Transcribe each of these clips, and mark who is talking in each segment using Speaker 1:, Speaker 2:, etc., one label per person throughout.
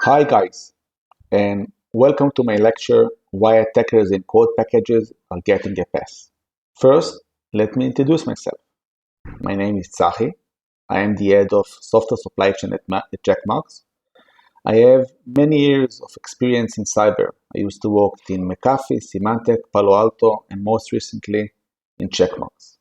Speaker 1: Hi guys, and welcome to my lecture Why Attackers in Code Packages Are Getting a Pass. First, let me introduce myself. My name is Tzachi. I am the head of software supply chain at Checkmarx. I have many years of experience in cyber. I used to work in McAfee, Symantec, Palo Alto, and most recently in Checkmarx.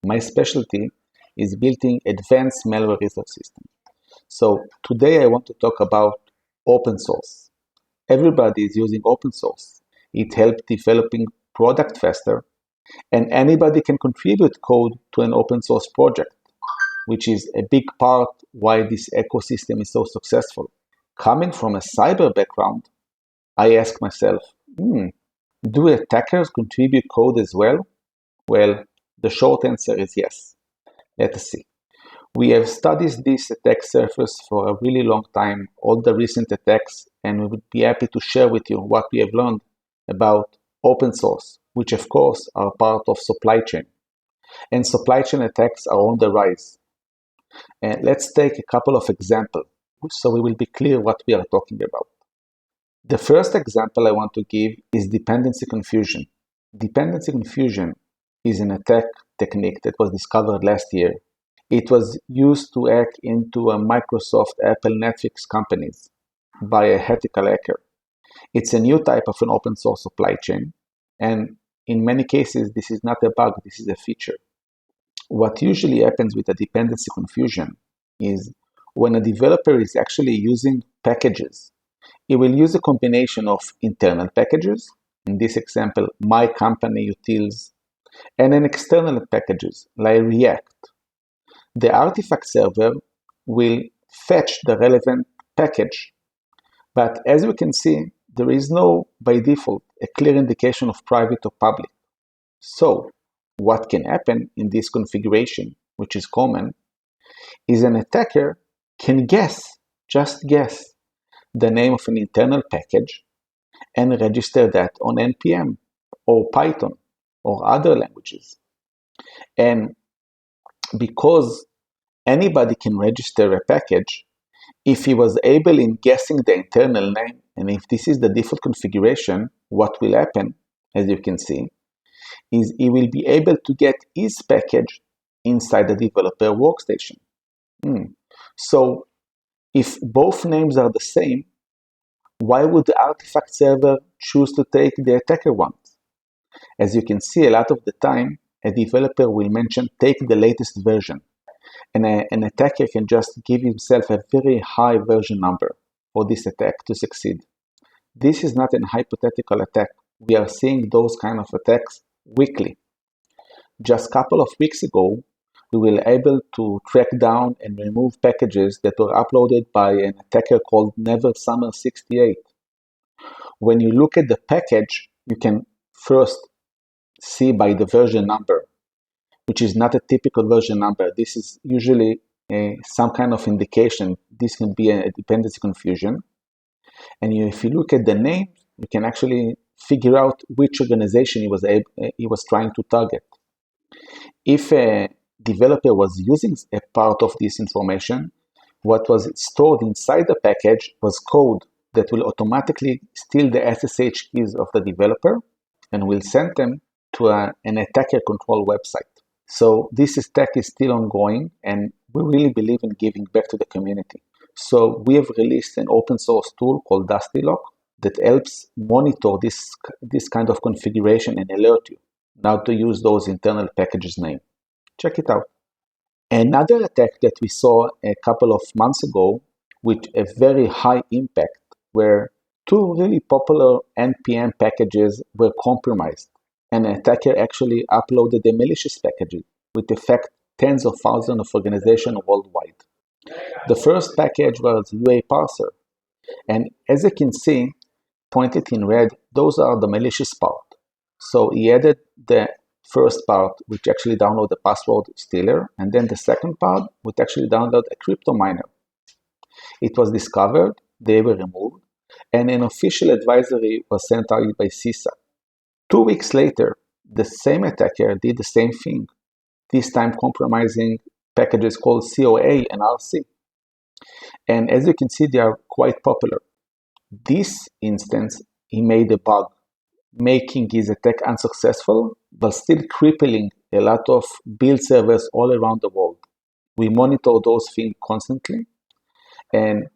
Speaker 1: My specialty is building advanced malware resource systems. So today I want to talk about open source. Everybody is using open source. It helps developing product faster, and anybody can contribute code to an open source project, which is a big part why this ecosystem is so successful. Coming from a cyber background, I ask myself, do attackers contribute code as well? Well, the short answer is yes. Let us see. We have studied this attack surface for a really long time, all the recent attacks, and we would be happy to share with you what we have learned about open source, which of course are part of supply chain. And supply chain attacks are on the rise. And let's take a couple of examples so we will be clear what we are talking about. The first example I want to give is dependency confusion. Dependency confusion is an attack technique that was discovered last year. It was used to hack into a Microsoft, Apple, Netflix companies by a ethical hacker. It's a new type of an open source supply chain, and in many cases, this is not a bug, this is a feature. What usually happens with a dependency confusion is when a developer is actually using packages, he will use a combination of internal packages, in this example, my company utils, and then external packages like React. The artifact server will fetch the relevant package. But as we can see, there is no, by default, a clear indication of private or public. So, what can happen in this configuration, which is common, is an attacker can just guess, the name of an internal package and register that on NPM or Python or other languages. And because anybody can register a package, if he was able in guessing the internal name, and if this is the default configuration, what will happen, as you can see, is he will be able to get his package inside the developer workstation. So if both names are the same, why would the artifact server choose to take the attacker one? As you can see, a lot of the time, a developer will mention take the latest version. And an attacker can just give himself a very high version number for this attack to succeed. This is not a hypothetical attack. We are seeing those kind of attacks weekly. Just a couple of weeks ago, we were able to track down and remove packages that were uploaded by an attacker called NeverSummer68. When you look at the package, you can first see by the version number, which is not a typical version number. This is usually some kind of indication. This can be a dependency confusion. And if you look at the name, you can actually figure out which organization he was trying to target. If a developer was using a part of this information, what was stored inside the package was code that will automatically steal the SSH keys of the developer and will send them to an attacker control website. So this attack is still ongoing, and we really believe in giving back to the community. So we have released an open source tool called DustiLock that helps monitor this kind of configuration and alert you now to use those internal packages name. Check it out. Another attack that we saw a couple of months ago with a very high impact where two really popular NPM packages were compromised. An attacker actually uploaded the malicious packages, which affect tens of thousands of organizations worldwide. The first package was UA parser, and as you can see, pointed in red, those are the malicious part. So he added the first part, which actually download the password stealer, and then the second part, which actually download a crypto miner. It was discovered, they were removed, and an official advisory was sent out by CISA. 2 weeks later, the same attacker did the same thing, this time compromising packages called COA and RC. And as you can see, they are quite popular. This instance, he made a bug, making his attack unsuccessful, but still crippling a lot of build servers all around the world. We monitor those things constantly, and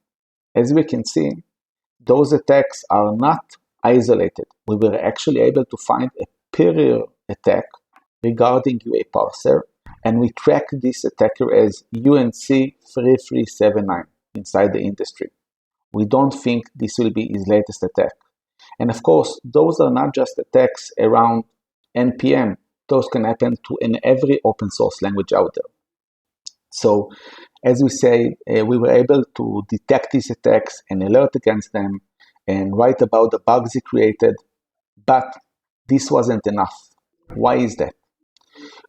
Speaker 1: as we can see, those attacks are not isolated. We were actually able to find a superior attack regarding UA parser, and we track this attacker as UNC3379 inside the industry. We don't think this will be his latest attack. And of course, those are not just attacks around NPM. Those can happen in every open source language out there. So, as we say, we were able to detect these attacks and alert against them and write about the bugs it created, but this wasn't enough. Why is that?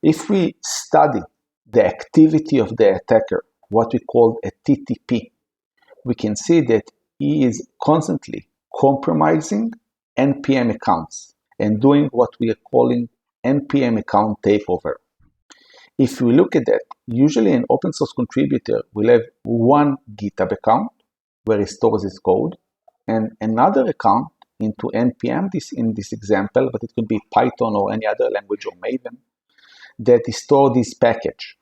Speaker 1: If we study the activity of the attacker, what we call a TTP, we can see that he is constantly compromising NPM accounts and doing what we are calling NPM account takeover. If we look at that, usually an open source contributor will have one GitHub account where he stores his code and another account into NPM, in this example, but it could be Python or any other language or Maven, that he stores this package.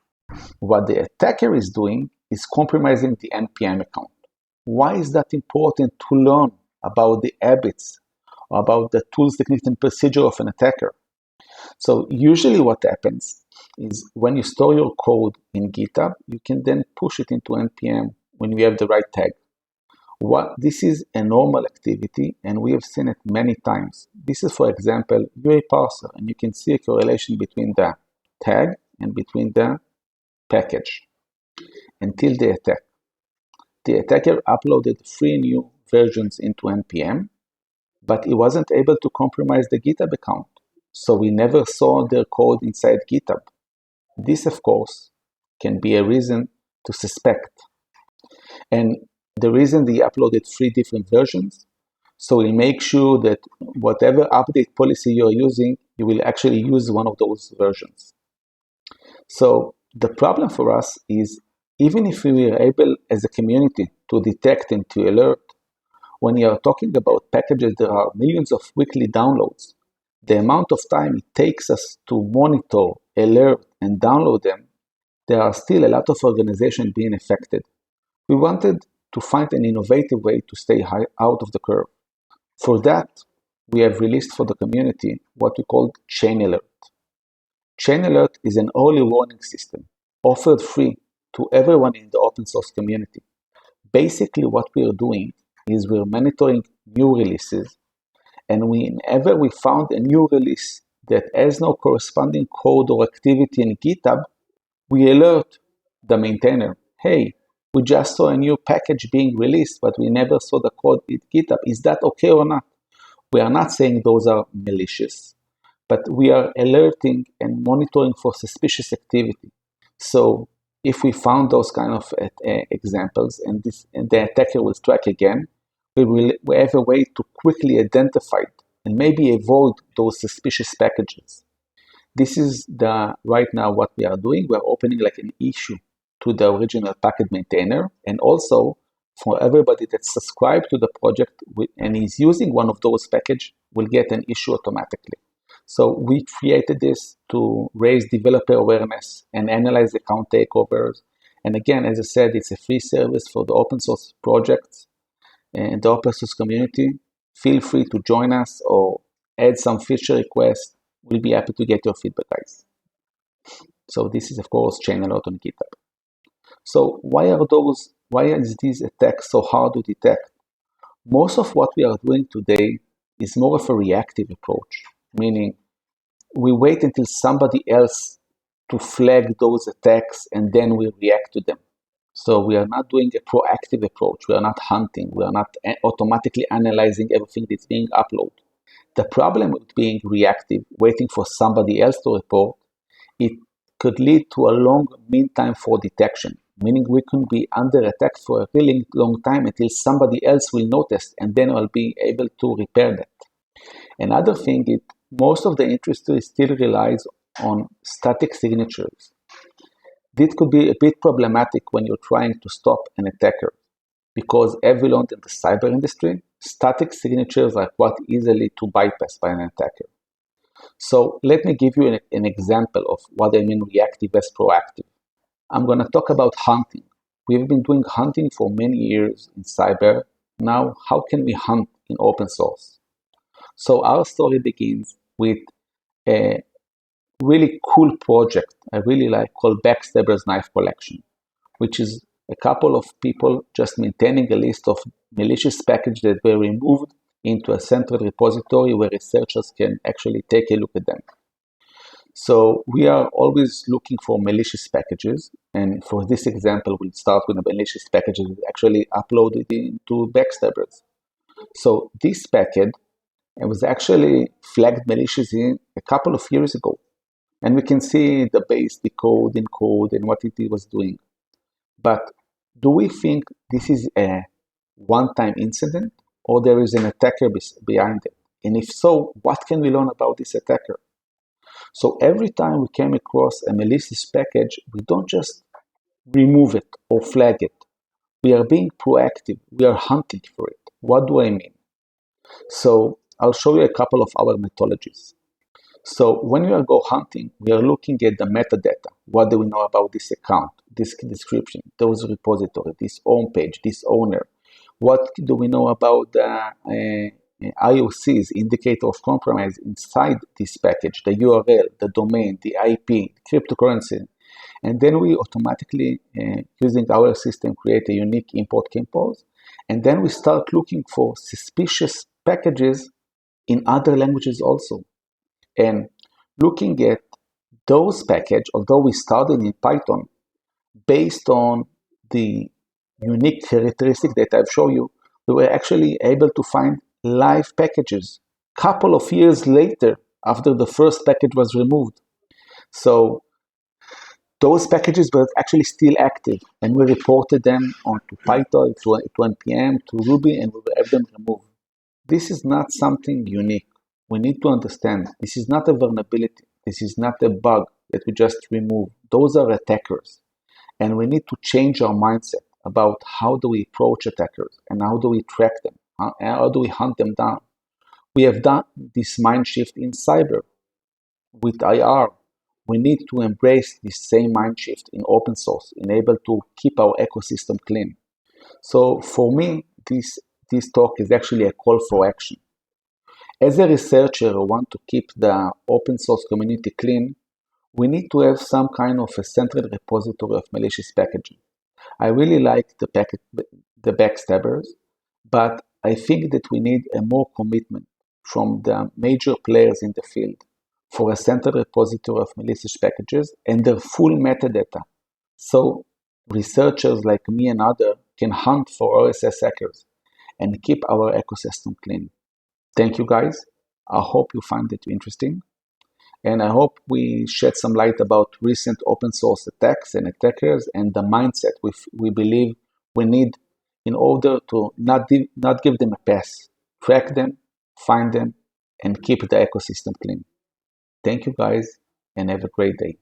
Speaker 1: What the attacker is doing is compromising the NPM account. Why is that important to learn about the habits, about the tools, techniques, and procedure of an attacker? So usually what happens is when you store your code in GitHub, you can then push it into NPM when you have the right tag. This is a normal activity, and we have seen it many times. This is, for example, UA parser, and you can see a correlation between the tag and between the package until the attack. The attacker uploaded 3 new versions into NPM, but he wasn't able to compromise the GitHub account, so we never saw their code inside GitHub. This, of course, can be a reason to suspect. And the reason they uploaded 3 different versions, so we make sure that whatever update policy you're using, you will actually use one of those versions. So the problem for us is, even if we were able as a community to detect and to alert, when you are talking about packages that are millions of weekly downloads, the amount of time it takes us to monitor, alert, and download them, there are still a lot of organizations being affected. We wanted to find an innovative way to stay out of the curve. For that, we have released for the community what we call Chain Alert. Chain Alert is an early warning system offered free to everyone in the open source community. Basically, what we are doing is we're monitoring new releases, and whenever we found a new release that has no corresponding code or activity in GitHub, we alert the maintainer, hey, we just saw a new package being released, but we never saw the code in GitHub. Is that okay or not? We are not saying those are malicious, but we are alerting and monitoring for suspicious activity. So if we found those kind of examples and the attacker will strike again, we have a way to quickly identify it and maybe avoid those suspicious packages. This is right now what we are doing. We're opening like an issue to the original package maintainer, and also for everybody that's subscribed to the project and is using one of those packages will get an issue automatically. So we created this to raise developer awareness and analyze account takeovers. And again, as I said, it's a free service for the open source projects and the open source community. Feel free to join us or add some feature requests. We'll be happy to get your feedback, guys. So this is, of course, Chain Alert on GitHub. So why is these attacks so hard to detect? Most of what we are doing today is more of a reactive approach, meaning we wait until somebody else to flag those attacks and then we react to them. So we are not doing a proactive approach. We are not hunting. We are not automatically analyzing everything that's being uploaded. The problem with being reactive, waiting for somebody else to report, it could lead to a long mean time for detection, meaning we can be under attack for a really long time until somebody else will notice, and then we'll be able to repair that. Another thing is most of the industry still relies on static signatures. This could be a bit problematic when you're trying to stop an attacker, because evident in the cyber industry, static signatures are quite easily to bypass by an attacker. So let me give you an example of what I mean reactive as proactive. I'm going to talk about hunting. We've been doing hunting for many years in cyber. Now, how can we hunt in open source? So our story begins with a really cool project I really like called Backstabber's Knife Collection, which is a couple of people just maintaining a list of malicious packages that were removed into a central repository where researchers can actually take a look at them. So we are always looking for malicious packages, and for this example, we'll start with a malicious package actually uploaded into Backstabbers. So this package was actually flagged malicious a couple of years ago, and we can see the base, the code, encode, and what it was doing. But do we think this is a one-time incident, or there is an attacker behind it? And if so, what can we learn about this attacker? So every time we came across a malicious package, we don't just remove it or flag it. We are being proactive. We are hunting for it. What do I mean? So I'll show you a couple of our methodologies. So when we are go hunting, we are looking at the metadata. What do we know about this account, this description, those repository, this home page, this owner? What do we know about the IOCs, indicator of compromise inside this package, the URL, the domain, the IP, cryptocurrency? And then we automatically, using our system, create a unique import compose. And then we start looking for suspicious packages in other languages also. And looking at those packages, although we started in Python, based on the unique characteristic that I've shown you, we were actually able to find live packages couple of years later after the first package was removed. So those packages were actually still active, and we reported them onto Python, to NPM, to Ruby, and we were able to remove. This is not something unique. We need to understand this is not a vulnerability. This is not a bug that we just remove. Those are attackers. And we need to change our mindset about how do we approach attackers and how do we track them, how do we hunt them down. We have done this mind shift in cyber with IR. We need to embrace this same mind shift in open source, enable to keep our ecosystem clean. So for me, this talk is actually a call for action. As a researcher who want to keep the open source community clean, we need to have some kind of a central repository of malicious packaging. I really like the backstabbers, but I think that we need a more commitment from the major players in the field for a central repository of malicious packages and their full metadata, so researchers like me and others can hunt for RSS hackers and keep our ecosystem clean. Thank you guys. I hope you find it interesting. And I hope we shed some light about recent open source attacks and attackers and the mindset we believe we need in order to not give them a pass. Track them, find them, and keep the ecosystem clean. Thank you guys, and have a great day.